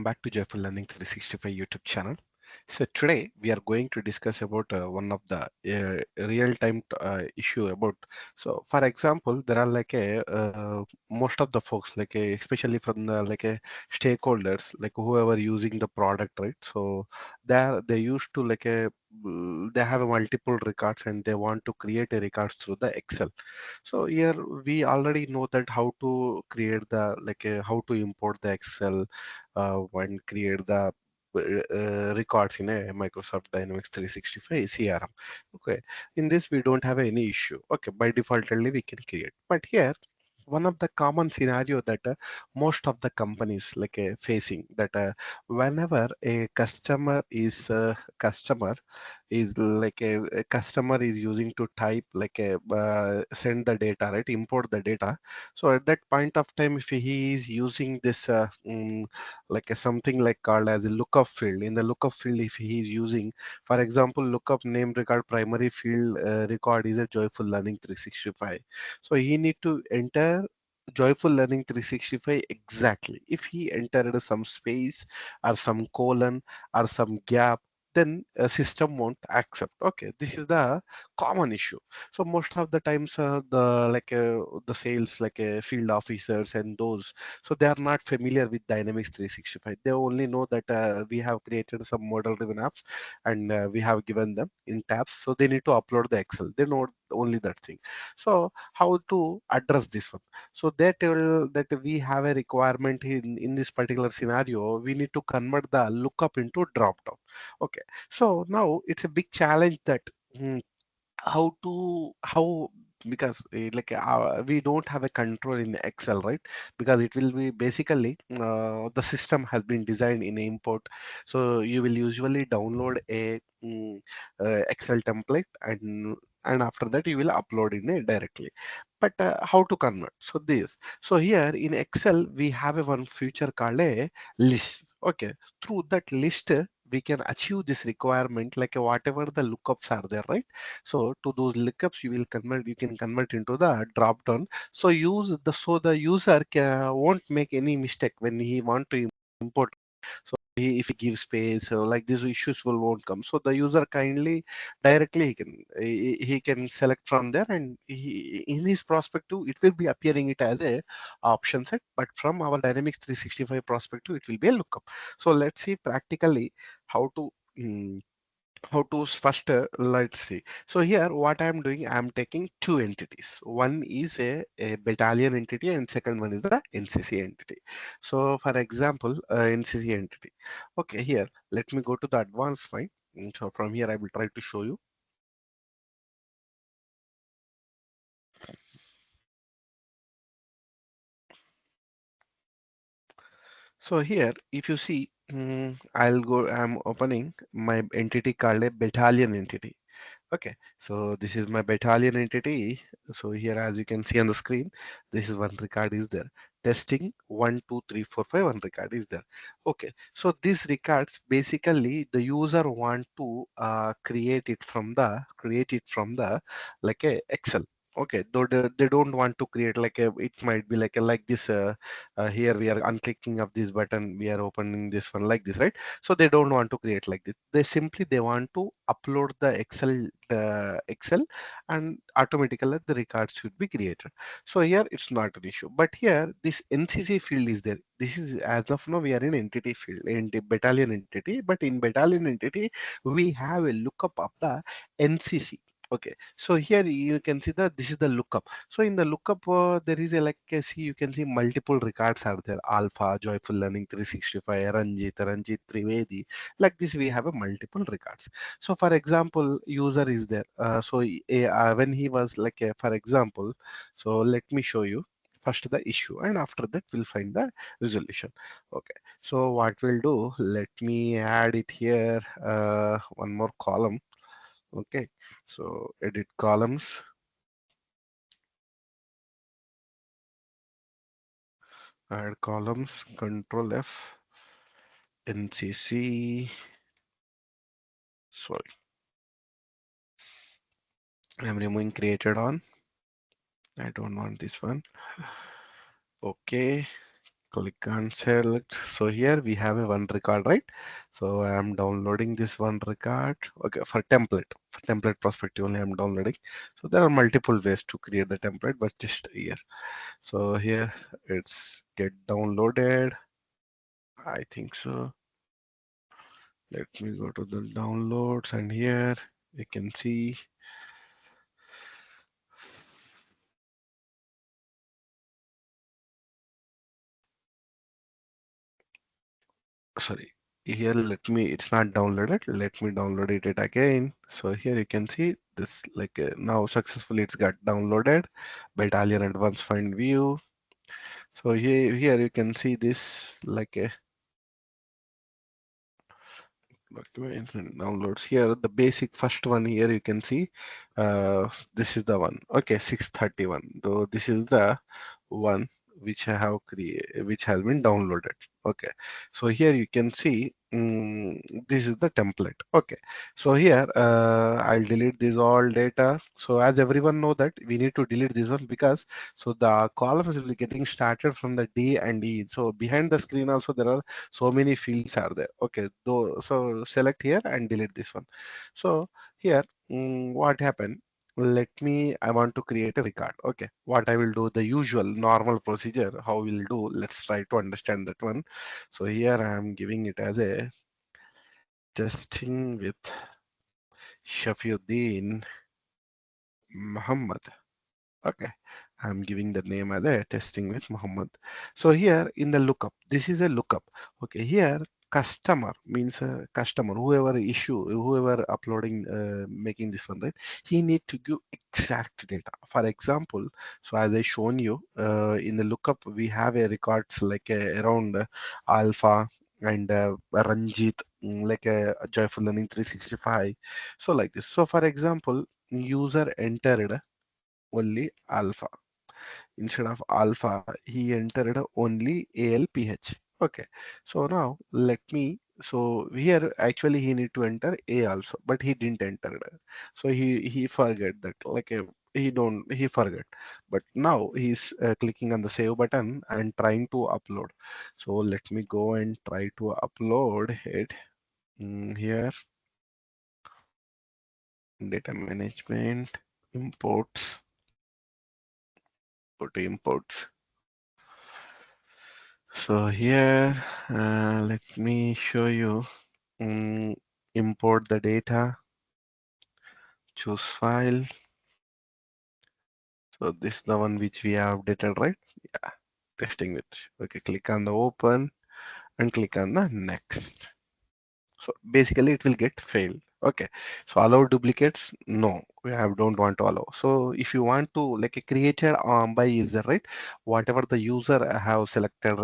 back to Joyful Learning 365 YouTube channel. So today we are going to discuss about one of the real-time issue about. So for example, there are like a most of the folks especially from the stakeholders whoever using the product, right? So they used to they have a multiple records and they want to create a records through the Excel. So here we already know that how to create the how to import the Excel and create the records in a Microsoft Dynamics 365 CRM. Okay, in this we don't have any issue. Okay, by default only we can create. But here one of the common scenario that most of the companies facing that whenever a customer is a customer is using to type send the data, right, import the data. So at that point of time, if he is using this something like called as a lookup field, in the lookup field if he is using, for example, lookup name record primary field record is a Joyful Learning 365. So he need to enter Joyful Learning 365 exactly. If he entered some space or some colon or some gap, then a system won't accept. Okay, this is the common issue. So most of the times the sales field officers and those, so they are not familiar with Dynamics 365. They only know that we have created some model driven apps and we have given them in tabs, so they need to upload the Excel. They know only that thing. So how to address this one? So they tell that we have a requirement in this particular scenario, we need to convert the lookup into drop down. Okay, so now it's a big challenge that mm, how because we don't have a control in Excel, right? Because it will be basically the system has been designed in import. So you will usually download a Excel template and after that you will upload in it directly. But how to convert? So this. So here in Excel we have a one feature called a list. Okay, through that list we can achieve this requirement whatever the lookups are there, right? So to those lookups you can convert into the drop down. So the user won't make any mistake when he want to import. So if he gives space, so like these issues will won't come. So the user kindly directly he can select from there, and in his perspective it will be appearing it as a option set. But from our Dynamics 365 perspective, it will be a lookup. So let's see practically how to. How to first let's see. So here what I'm doing, I'm taking two entities. One is a battalion entity and second one is the NCC entity. So for example, NCC entity. Okay, here let me go to the advanced file. So from here I will try to show you. So here if you see, I'm opening my entity called a battalion entity. Okay, so this is my battalion entity. So here, as you can see on the screen, this is one record is there. Testing 1, 2, 3, 4, 5. One record is there. Okay, so these records basically the user want to create it from the like a Excel. Okay, though they don't want to create like a, it might be like this. Here we are unclicking of this button, we are opening this one like this, right? So they don't want to create like this. They want to upload the Excel and automatically the records should be created. So here it's not an issue. But here this NCC field is there. This is as of now we are in entity field, in the battalion entity, but in battalion entity we have a lookup of the NCC. Okay, so here you can see that this is the lookup. So in the lookup, there is a see, you can see multiple records are there. Alpha, Joyful Learning 365, Ranjit Trivedi. Like this, we have a multiple records. So for example, user is there. When he was for example, so let me show you first the issue and after that we'll find the resolution. Okay, so what we'll do, let me add it here, one more column. Okay, so edit columns, add columns, Control F, NCC. Sorry, I'm removing created on. I don't want this one. Okay, Click on select. So here we have a one record, right? So I am downloading this one record. Okay, for template perspective only I'm downloading. So there are multiple ways to create the template, but just here. So here it's get downloaded. I think so. Let me go to the downloads, and here you can see, sorry, here it's not downloaded. Let me download it again. So here you can see this, like now successfully it's got downloaded by Italian Advanced Find View. So here you can see this, like a documents and downloads. Here the basic first one, here you can see this is the one. Okay, 631, though this is the one which I have created, which has been downloaded. Okay, so here you can see, this is the template. Okay, so here I'll delete this all data. So as everyone know that we need to delete this one, because so the columns will be getting started from the D and E. So behind the screen also there are so many fields are there. Okay, though, so select here and delete this one. So here, what happened, let me, I want to create a record. Okay, what I will do, the usual normal procedure, how we'll do, let's try to understand that one. So here I am giving it as a testing with Shafiuddin Muhammad. Okay, I'm giving the name as a testing with Muhammad. So here in the lookup, this is a lookup. Okay, here customer means a customer, whoever uploading, making this one, right? He need to give exact data. For example, so as I shown you, in the lookup, we have a records like around Alpha and Ranjit, like a Joyful Learning 365. So like this. So for example, user entered only alpha. Instead of alpha, he entered only ALPH. Okay. So now let me, so here actually he need to enter A also, but he didn't enter it. So he forget that, like he forget. But now he's clicking on the save button and trying to upload. So let me go and try to upload it. Here, data management, imports, go to imports. So here, let me show you, mm, import the data, choose file. So this is the one which we have updated, right? Yeah, testing with. Okay, click on the open and click on the next. So basically it will get failed. Okay, so allow duplicates, no, we have don't want to allow. So if you want to, like a created by user, right, whatever the user have selected,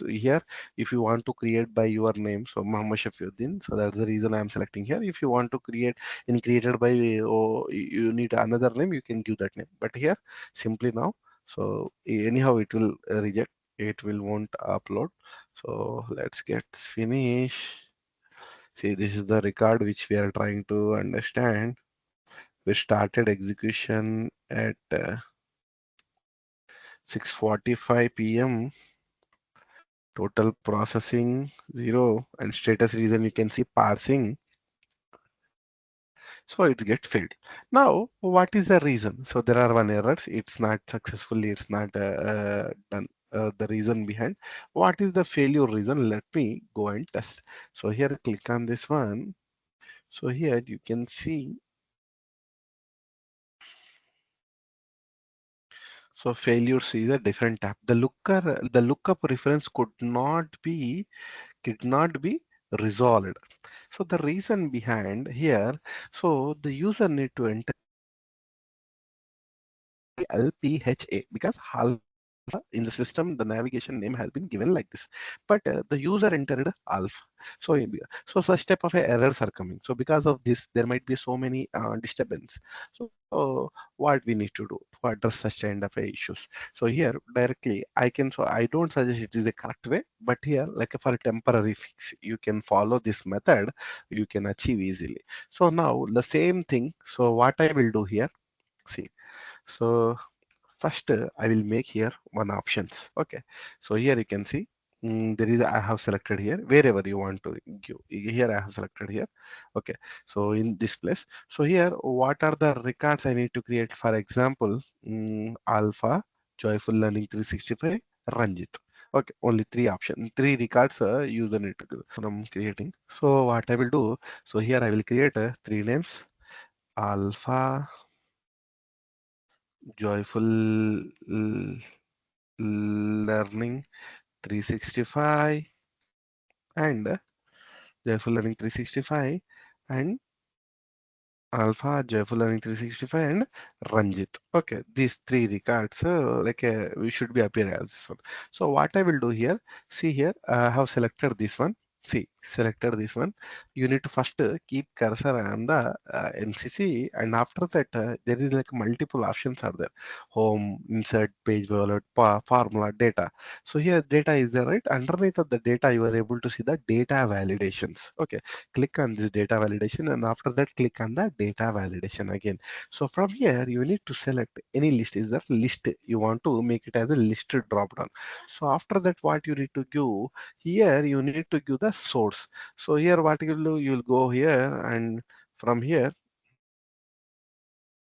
here, if you want to create by your name, so Muhammad Shafiuddin, so that's the reason I'm selecting here. If you want to create in created by, or you need another name, you can give that name, but here simply now, so anyhow it will reject, it will won't upload. So let's get finish. See, this is the record which we are trying to understand. We started execution at 6:45 p.m. Total processing 0, and status reason you can see parsing. So it gets failed. Now, what is the reason? So there are one errors. It's not successfully. It's not done. The reason behind. What is the failure reason? Let me go and test. So here, click on this one. So here you can see. So failures is a different tab. The lookup reference could not be resolved. So the reason behind here, so the user need to enter LPHA, because alpha in the system, the navigation name has been given like this, but the user entered alpha. So so such type of errors are coming. So because of this, there might be so many disturbance. So what we need to do to address such kind of issues? So here directly I can, so I don't suggest it is a correct way, but here like for a temporary fix, you can follow this method, you can achieve easily. So now the same thing. So what I will do here, see, so First, I will make here one options. Okay, so here you can see there is I have selected here wherever you want to give. Here I have selected here. Okay, so in this place, so here what are the records I need to create? For example, Alpha, Joyful Learning 365, Ranjit. Okay, only three options, three records user need to do from creating. So what I will do, so here I will create three names: Alpha, Joyful Learning 365, and Joyful Learning 365, and Alpha, Joyful Learning 365, and Ranjit. Okay, these three records we should be appear as this one. So what I will do here, see here, I have selected this one. See, selected this one. You need to first keep cursor on the MCC, and after that there is like multiple options are there: home, insert, page, wallet, formula, data. So here data is there, right? Underneath of the data, you are able to see the data validations. Okay, click on this data validation, and after that click on the data validation again. So from here you need to select any list. Is that list you want to make it as a list drop down? So after that what you need to give here, you need to give the source. So here what you will do, you will go here, and from here,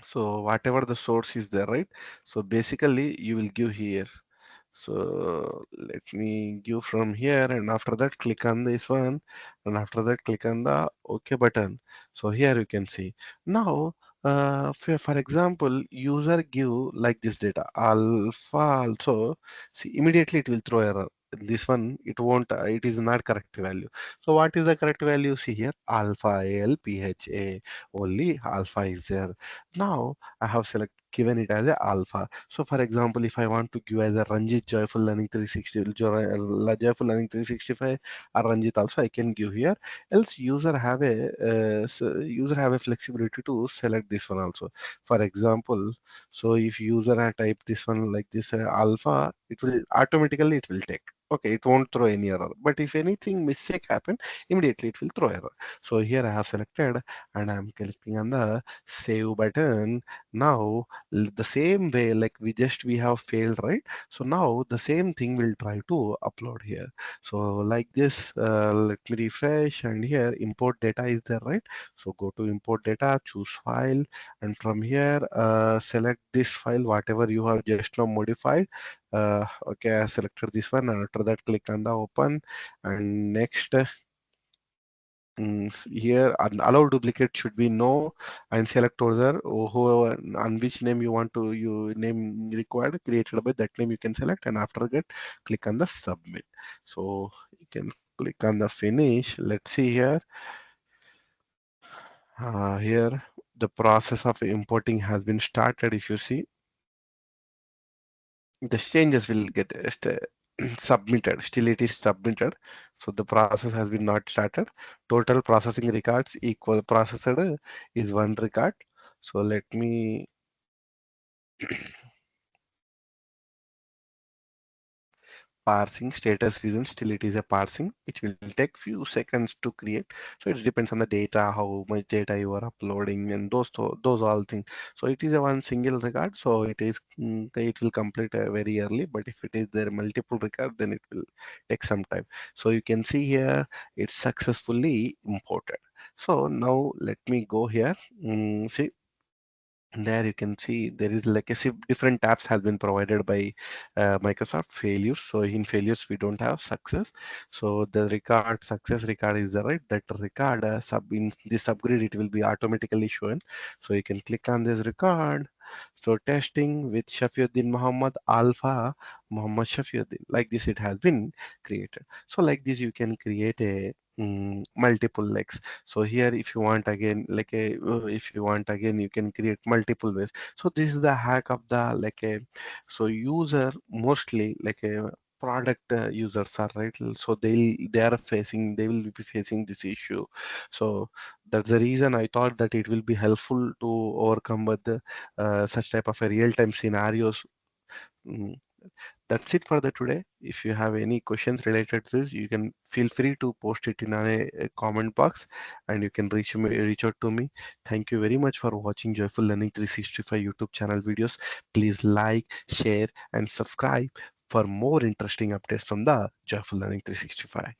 so whatever the source is there, right? So basically you will give here. So let me give from here, and after that click on this one, and after that click on the OK button. So here you can see now. For example, user give like this data alpha also. See, immediately it will throw error. This one it won't. It is not correct value. So what is the correct value? See here, alpha alpha only alpha is there. Now I have given it as a alpha. So for example, if I want to give as a Ranjit Joyful Learning 360, Joyful Learning 365 or Ranjit also I can give here. Else user have a flexibility to select this one also. For example, so if user type this one like this alpha, it will automatically it will take. Okay, it won't throw any error. But if anything mistake happen, immediately it will throw error. So here I have selected, and I'm clicking on the save button. Now the same way like we have failed, right? So now the same thing will try to upload here. So like this, let me refresh, and here import data is there, right? So go to import data, choose file, and from here select this file whatever you have just now modified. Okay, I selected this one, and after that click on the open, and next here allow duplicate should be no, and select order whoever on which name you want to you name required created by that name you can select, and after that click on the submit. So you can click on the finish. Let's see here. Here the process of importing has been started. If you see, the changes will get submitted. Still it is submitted, so the process has been not started. Total processing records equal processed is one record. So let me parsing status reason, still it is a parsing. It will take few seconds to create. So it depends on the data, how much data you are uploading, and those all things. So it is a one single record, so it will complete very early. But if it is there multiple record, then it will take some time. So you can see here it's successfully imported. So now let me go here. See, there you can see there is like different tabs has been provided by Microsoft. Failures, so in failures we don't have success. So the record success record is the right, that record sub in this upgrade it will be automatically shown. So you can click on this record. So testing with Shafiuddin Muhammad Alpha Muhammad Shafiuddin, like this it has been created. So like this you can create a multiple legs. So here if you want again if you want again you can create multiple ways. So this is the hack of the so user mostly product users are right, so they will be facing this issue. So that's the reason I thought that it will be helpful to overcome with the, such type of a real-time scenarios. That's it for the today. If you have any questions related to this, you can feel free to post it in a comment box, and you can reach out to me. Thank you very much for watching Joyful Learning 365 YouTube channel videos. Please like, share, and subscribe for more interesting updates from the Joyful Learning 365.